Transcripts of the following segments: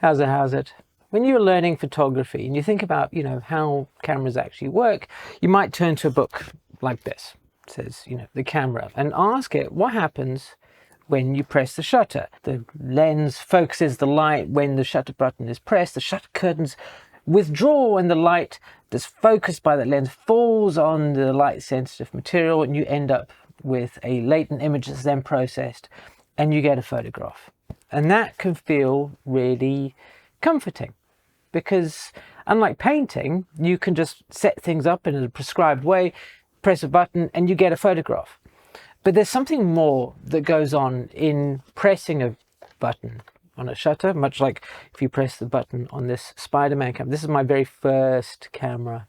How's it? When you're learning photography and you think about, how cameras actually work, you might turn to a book like this. It says, the camera, and ask it, what happens when you press the shutter? The lens focuses the light when the shutter button is pressed. The shutter curtains withdraw and the light that's focused by that lens falls on the light sensitive material, and you end up with a latent image that's then processed and you get a photograph. And that can feel really comforting, because unlike painting, you can just set things up in a prescribed way, press a button, and you get a photograph. But there's something more that goes on in pressing a button on a shutter, much like if you press the button on this Spider-Man camera. This is my very first camera.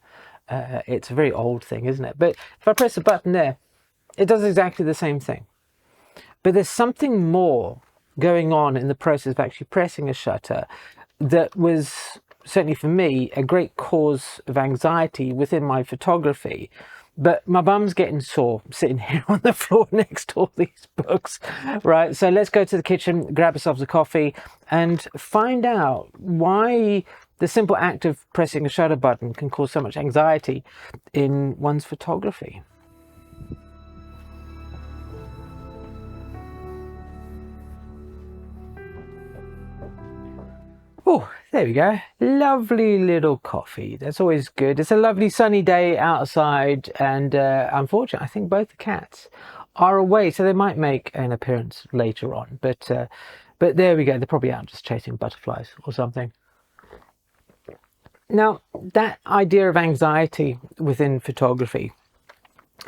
It's a very old thing, isn't it? But if I press the button there, it does exactly the same thing. But there's something more going on in the process of actually pressing a shutter that was, certainly for me, a great cause of anxiety within my photography. But my bum's getting sore sitting here on the floor next to all these books, right? So let's go to the kitchen, grab ourselves a coffee, and find out why the simple act of pressing a shutter button can cause so much anxiety in one's photography. Oh, there we go. Lovely little coffee. That's always good. It's a lovely sunny day outside, and unfortunately, I think both the cats are away, so they might make an appearance later on. But there we go. They're probably out just chasing butterflies or something. Now, that idea of anxiety within photography,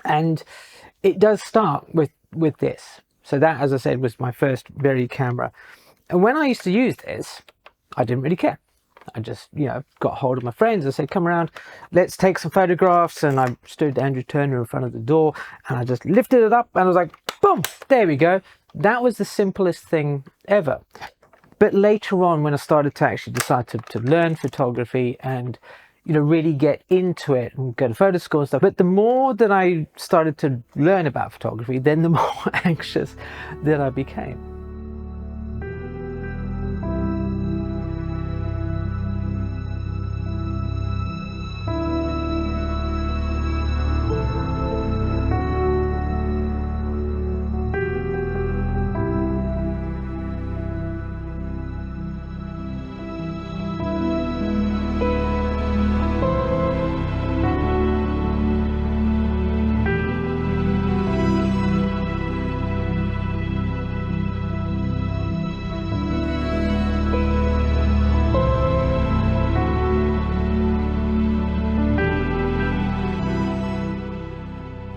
and it does start with this. So that, as I said, was my first very camera. And when I used to use this, I didn't really care. I just, got hold of my friends and said, come around, let's take some photographs. And I stood Andrew Turner in front of the door and I just lifted it up and I was like, boom, there we go. That was the simplest thing ever. But later on, when I started to actually decide to learn photography and, really get into it and go to photo school and stuff, but the more that I started to learn about photography, then the more anxious that I became.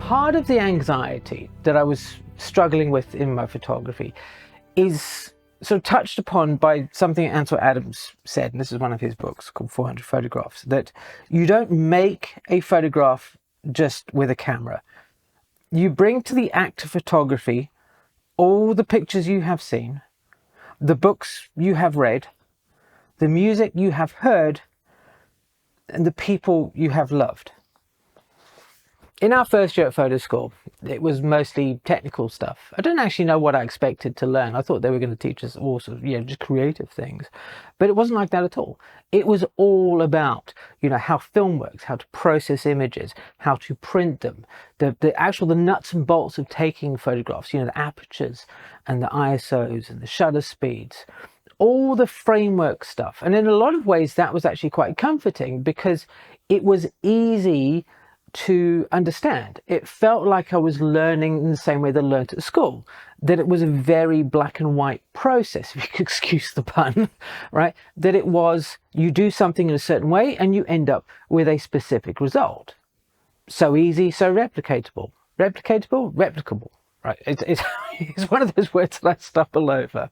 Part of the anxiety that I was struggling with in my photography is sort of touched upon by something Ansel Adams said, and this is one of his books called 400 Photographs, that you don't make a photograph just with a camera. You bring to the act of photography all the pictures you have seen, the books you have read, the music you have heard, and the people you have loved. In our first year at photo school, it was mostly technical stuff. I didn't actually know what I expected to learn. I thought they were going to teach us all sorts of, just creative things. But it wasn't like that at all. It was all about, how film works, how to process images, how to print them, the nuts and bolts of taking photographs, the apertures and the ISOs and the shutter speeds, all the framework stuff. And in a lot of ways, that was actually quite comforting because it was easy to understand. It felt like I was learning in the same way that I learned at school, that it was a very black and white process, if you could excuse the pun, right? That it was, you do something in a certain way and you end up with a specific result. So easy, so replicatable. Replicable, right? It's one of those words that I stumble over.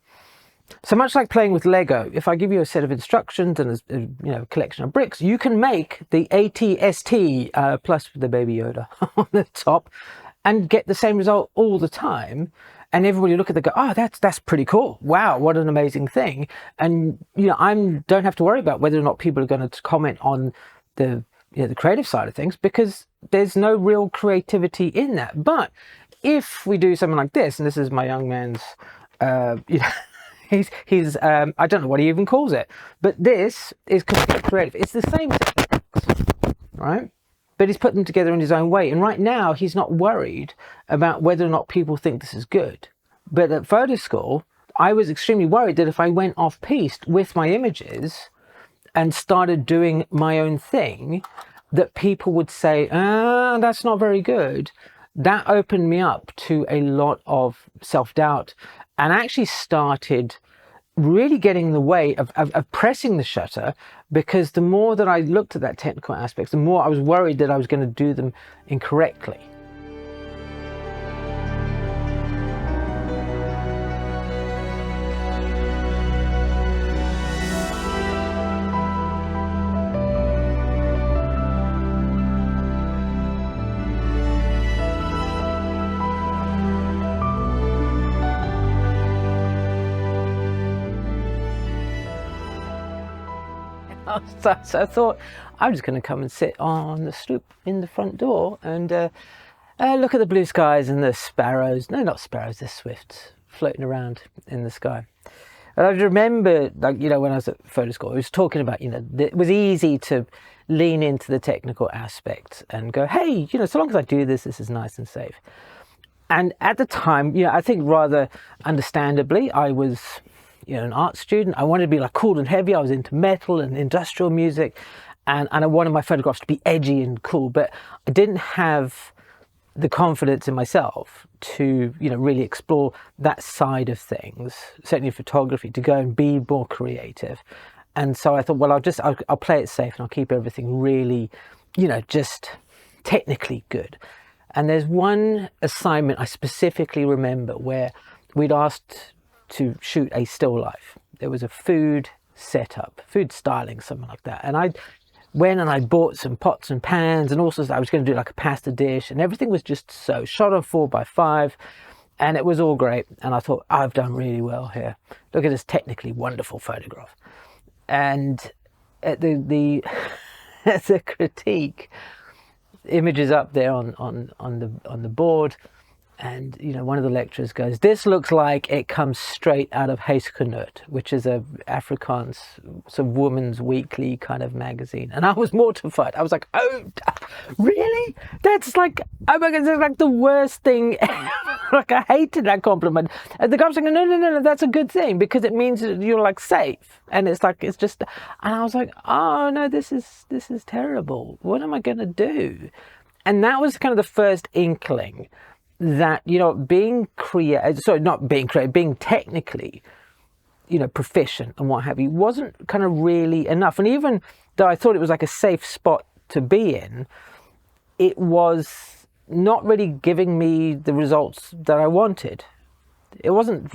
So much like playing with Lego, if I give you a set of instructions and a collection of bricks, you can make the ATST plus the Baby Yoda on the top and get the same result all the time. And everybody look at it and go, oh, that's pretty cool. Wow, what an amazing thing. And I don't have to worry about whether or not people are going to comment on the creative side of things, because there's no real creativity in that. But if we do something like this, and this is my young man's he's I don't know what he even calls it, but this is completely creative. It's the same techniques, right? But he's put them together in his own way. And right now, he's not worried about whether or not people think this is good. But at photo school, I was extremely worried that if I went off-piste with my images and started doing my own thing, that people would say, that's not very good. That opened me up to a lot of self-doubt, and actually started really getting in the way of pressing the shutter, because the more that I looked at that technical aspects, the more I was worried that I was going to do them incorrectly. So I thought, I'm just going to come and sit on the stoop in the front door and look at the blue skies and the sparrows. No, not sparrows, they're swifts floating around in the sky. And I remember, like, you know, when I was at photo school, I was talking about, you know, it was easy to lean into the technical aspects and go, hey, you know, so long as I do this, this is nice and safe. And at the time, you know, I think rather understandably, I was, you know, an art student. I wanted to be like cool and heavy. I was into metal and industrial music, and I wanted my photographs to be edgy and cool, but I didn't have the confidence in myself to, you know, really explore that side of things, certainly photography, to go and be more creative. And so I thought, well, I'll play it safe and I'll keep everything really, you know, just technically good. And there's one assignment I specifically remember where we'd asked to shoot a still life. There was a food setup, food styling, something like that. And I went and I bought some pots and pans and also I was going to do like a pasta dish, and everything was just so shot on 4x5, and it was all great. And I thought, I've done really well here. Look at this technically wonderful photograph. And at the the critique, images up there on the board. And, you know, one of the lecturers goes, this looks like it comes straight out of Huisgenoot, which is a Afrikaans sort of woman's weekly kind of magazine. And I was mortified. I was like, oh, really? That's like, oh my God, that's like the worst thing ever. Like, I hated that compliment. And the guy was like, no, that's a good thing, because it means that you're like safe. And it's like, it's just, and I was like, oh no, this is terrible. What am I going to do? And that was kind of the first inkling that, you know, being technically, you know, proficient and what have you, wasn't kind of really enough. And even though I thought it was like a safe spot to be in, it was not really giving me the results that I wanted. It wasn't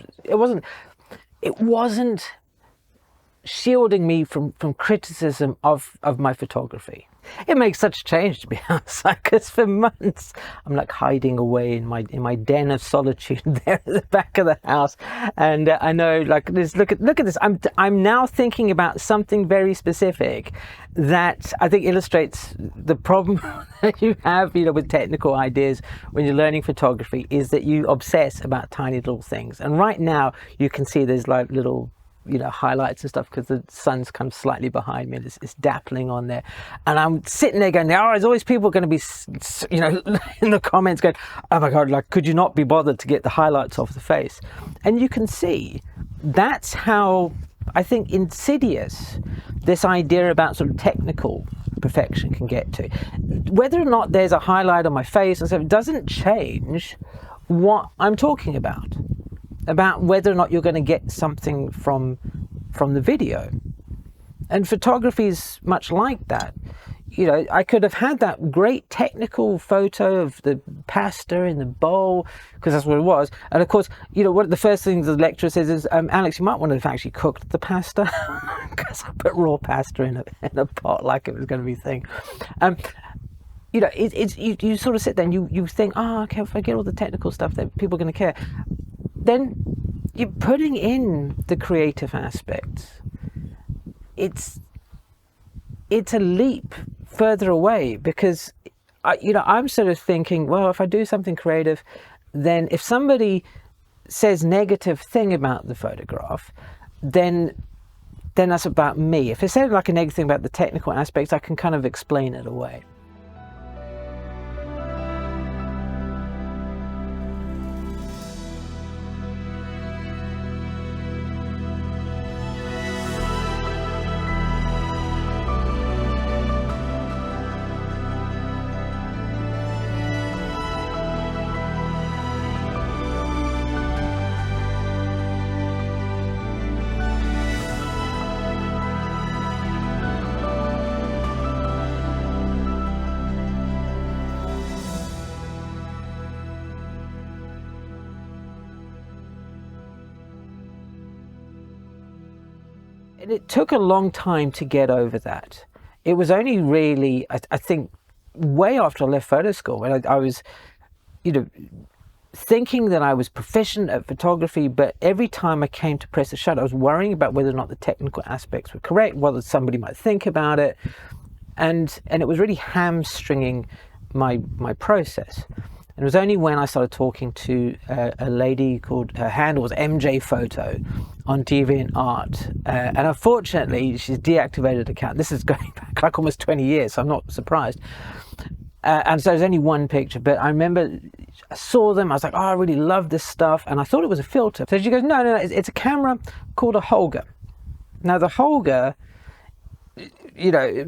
shielding me from criticism of my photography. It makes such a change, to be honest, because for months I'm like hiding away in my den of solitude there at the back of the house, and I know, like, this, look at this. I'm now thinking about something very specific that I think illustrates the problem that you have, you know, with technical ideas when you're learning photography, is that you obsess about tiny little things. And right now you can see there's like little, you know, highlights and stuff because the sun's kind of slightly behind me and it's dappling on there, and I'm sitting there going, oh, there's always people going to be, you know, in the comments going, oh my God, like, could you not be bothered to get the highlights off the face? And you can see that's how, I think, insidious this idea about sort of technical perfection can get to. Whether or not there's a highlight on my face and stuff, it doesn't change what I'm talking about whether or not you're going to get something from the video. And photography is much like that. You know, I could have had that great technical photo of the pasta in the bowl, because that's what it was. And of course, you know, what the first thing the lecturer says is, Alex, you might want to have actually cooked the pasta, because I put raw pasta in a pot like it was going to be a thing. You know, you sort of sit there and you think, oh, okay, if I get all the technical stuff, then people are going to care. Then you're putting in the creative aspects. It's a leap further away, because I'm sort of thinking, well, if I do something creative, then if somebody says negative thing about the photograph, then that's about me. If it said like a negative thing about the technical aspects, I can kind of explain it away. And it took a long time to get over that. It was only really, I think, way after I left photo school, when I was, thinking that I was proficient at photography, but every time I came to press the shutter, I was worrying about whether or not the technical aspects were correct, whether somebody might think about it, and it was really hamstringing my process. And it was only when I started talking to a lady called, her handle was MJ Photo on DeviantArt, and unfortunately she's deactivated the account. This is going back like almost 20 years, so I'm not surprised. And so there's only one picture, but I remember I saw them, I was like, oh, I really love this stuff, and I thought it was a filter. So she goes, no, it's a camera called a Holga. Now the Holga,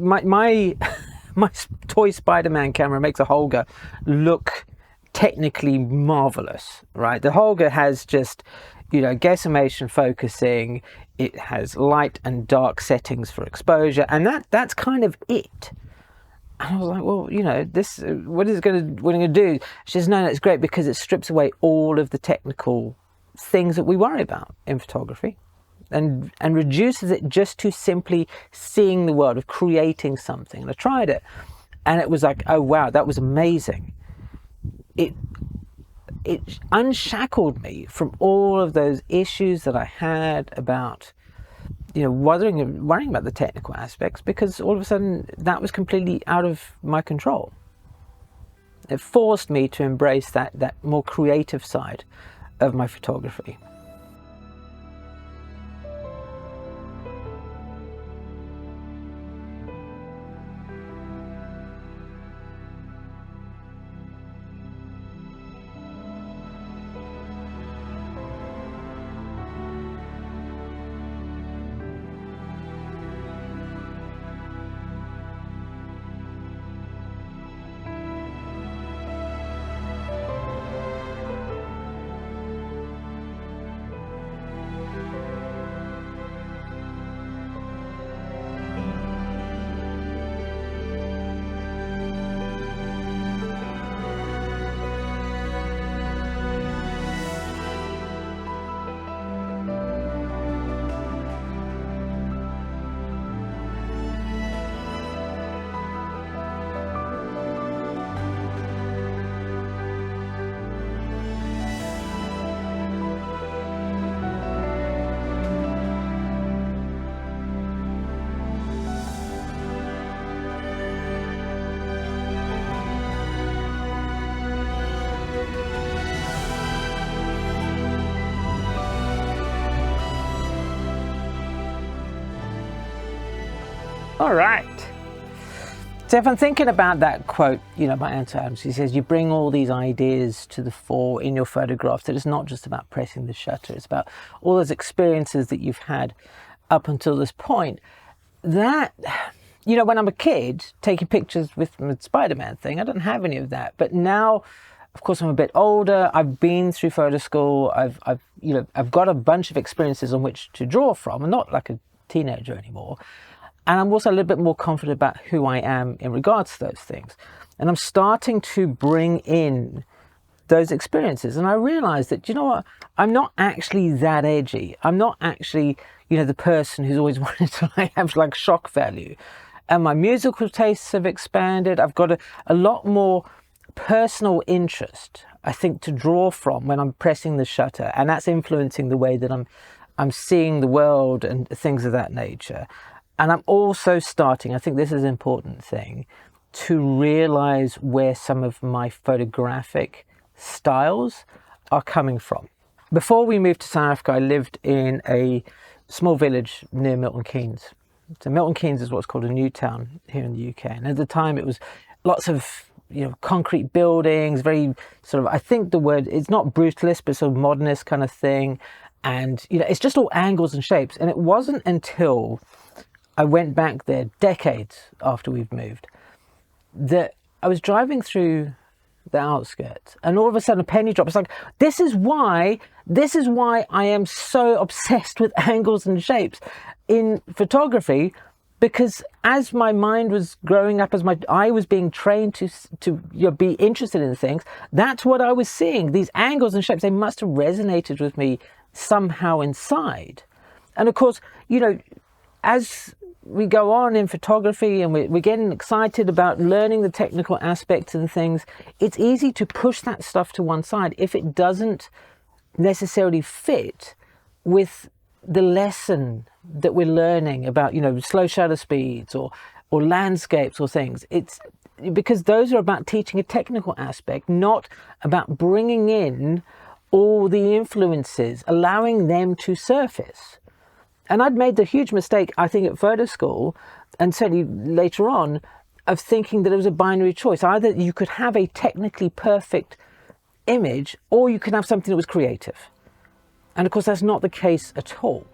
my toy Spider-Man camera makes a Holga look technically marvelous, right? The Holga has just, decimation focusing, it has light and dark settings for exposure, and that's kind of it. And I was like, well, this, what is it going to do? She says, no, it's great because it strips away all of the technical things that we worry about in photography, and reduces it just to simply seeing the world, of creating something. And I tried it, and it was like, oh wow, that was amazing. It unshackled me from all of those issues that I had about, worrying about the technical aspects, because all of a sudden that was completely out of my control. It forced me to embrace that more creative side of my photography. All right. So if I'm thinking about that quote, by Ansel Adams, he says, you bring all these ideas to the fore in your photographs, that it's not just about pressing the shutter, it's about all those experiences that you've had up until this point. That, when I'm a kid taking pictures with the Spider-Man thing, I don't have any of that. But now, of course, I'm a bit older. I've been through photo school. I've got a bunch of experiences on which to draw from. I'm not like a teenager anymore. And I'm also a little bit more confident about who I am in regards to those things. And I'm starting to bring in those experiences. And I realize that, I'm not actually that edgy. I'm not actually, the person who's always wanted to have like shock value. And my musical tastes have expanded. I've got a lot more personal interest, I think, to draw from when I'm pressing the shutter. And that's influencing the way that I'm seeing the world and things of that nature. And I'm also starting, I think this is an important thing, to realize where some of my photographic styles are coming from. Before we moved to South Africa, I lived in a small village near Milton Keynes. So Milton Keynes is what's called a new town here in the UK. And at the time it was lots of, concrete buildings, very sort of, I think the word, it's not brutalist, but sort of modernist kind of thing. And, it's just all angles and shapes. And it wasn't until I went back there decades after we've moved that I was driving through the outskirts, and all of a sudden a penny dropped. It's like, this is why I am so obsessed with angles and shapes in photography, because as my mind was growing up, as my eye was being trained to be interested in things, that's what I was seeing. These angles and shapes, they must have resonated with me somehow inside. And of course, as we go on in photography and we're getting excited about learning the technical aspects and things, it's easy to push that stuff to one side if it doesn't necessarily fit with the lesson that we're learning about, slow shutter speeds or landscapes or things. It's because those are about teaching a technical aspect, not about bringing in all the influences, allowing them to surface. And I'd made the huge mistake, I think, at photo school, and certainly later on, of thinking that it was a binary choice. Either you could have a technically perfect image, or you could have something that was creative. And of course, that's not the case at all.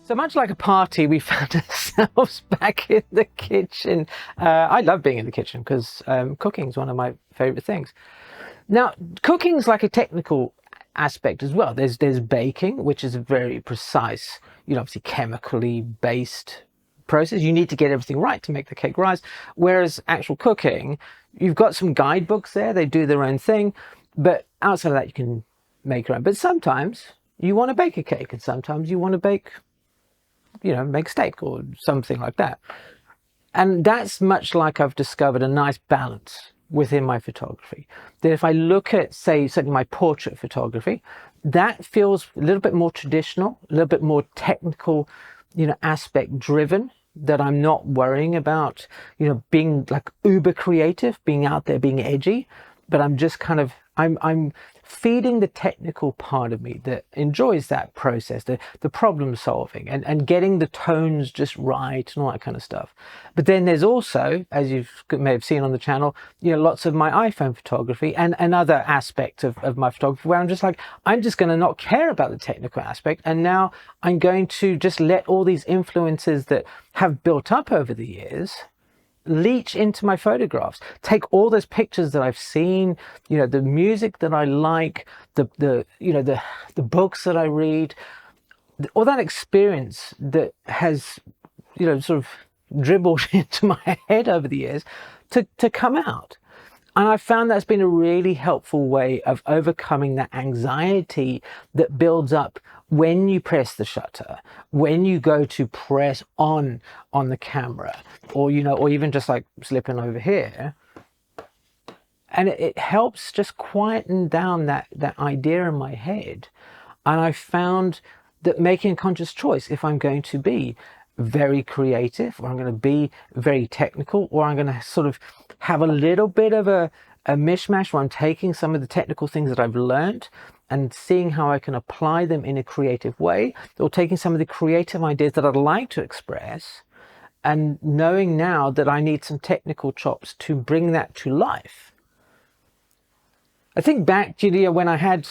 So much like a party, we found ourselves back in the kitchen. I love being in the kitchen because cooking is one of my favorite things. Now, cooking is like a technical aspect as well. There's baking, which is a very precise, obviously chemically based process. You need to get everything right to make the cake rise. Whereas actual cooking, you've got some guidebooks there. They do their own thing. But outside of that, you can make your own. But sometimes you want to bake a cake, and sometimes you want to bake, make steak or something like that. And that's much like I've discovered a nice balance within my photography. That if I look at, say, certainly my portrait photography, that feels a little bit more traditional, a little bit more technical, aspect driven, that I'm not worrying about, being like uber creative, being out there, being edgy, but I'm just kind of, I'm feeding the technical part of me that enjoys that process, the problem solving and getting the tones just right and all that kind of stuff. But then there's also, as you may have seen on the channel, lots of my iPhone photography and other aspects of my photography where I'm just like, I'm just going to not care about the technical aspect. And now I'm going to just let all these influences that have built up over the years leach into my photographs, take all those pictures that I've seen, the music that I like, the books that I read, all that experience that has, sort of dribbled into my head over the years to come out. And I found that's been a really helpful way of overcoming that anxiety that builds up when you press the shutter, when you go to press on the camera, or, or even just like slipping over here. And it helps just quieten down that idea in my head. And I found that making a conscious choice, if I'm going to be very creative, or I'm going to be very technical, or I'm going to sort of have a little bit of a mishmash where I'm taking some of the technical things that I've learned and seeing how I can apply them in a creative way, or taking some of the creative ideas that I'd like to express and knowing now that I need some technical chops to bring that to life. I think back, Julia, when I had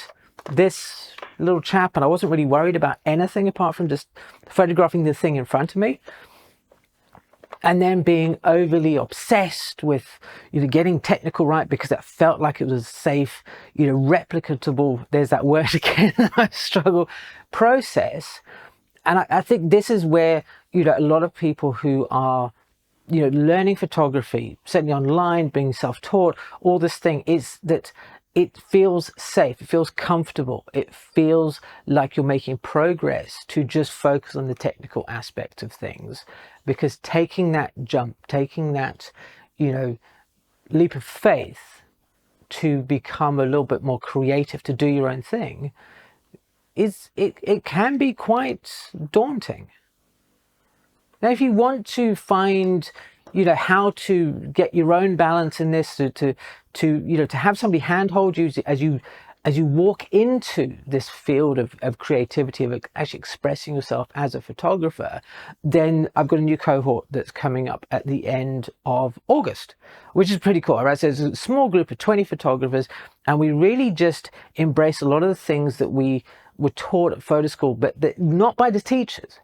this little chap and I wasn't really worried about anything apart from just photographing the thing in front of me, and then being overly obsessed with, getting technical right because that felt like it was safe, replicatable, there's that word again, I struggle, process. And I think this is where, a lot of people who are, learning photography, certainly online, being self-taught, all this thing is that it feels safe, it feels comfortable, it feels like you're making progress to just focus on the technical aspect of things. Because taking that jump, taking that, leap of faith to become a little bit more creative, to do your own thing, it can be quite daunting. Now, if you want to find, how to get your own balance in this, to have somebody handhold you as you walk into this field of creativity, of actually expressing yourself as a photographer, then I've got a new cohort that's coming up at the end of August, which is pretty cool, right? So it's a small group of 20 photographers, and we really just embrace a lot of the things that we were taught at photo school, but not by the teachers,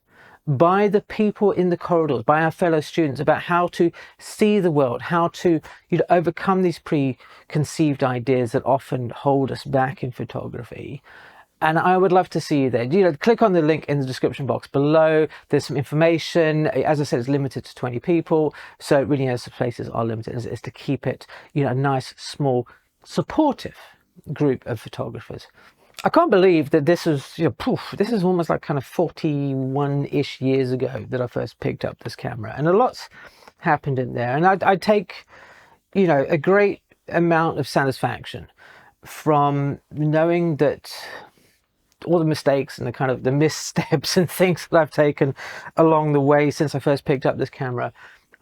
by the people in the corridors, by our fellow students, about how to see the world, how to overcome these preconceived ideas that often hold us back in photography. And I would love to see you there. Click on the link in the description box below. There's some information. As I said, it's limited to 20 people, so really, the places are limited. Is to keep it, a nice, small, supportive group of photographers. I can't believe that this is, this is almost like kind of 41-ish years ago that I first picked up this camera, and a lot's happened in there. And I take, a great amount of satisfaction from knowing that all the mistakes and the missteps and things that I've taken along the way since I first picked up this camera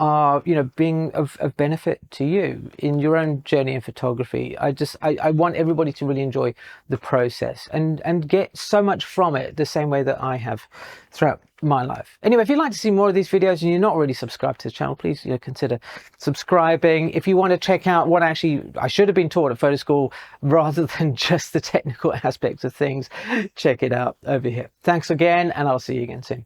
are, being of benefit to you in your own journey in photography. I want everybody to really enjoy the process and get so much from it the same way that I have throughout my life. Anyway, if you'd like to see more of these videos and you're not already subscribed to the channel, please consider subscribing. If you want to check out what I should have been taught at photo school rather than just the technical aspects of things, check it out over here. Thanks again, and I'll see you again soon.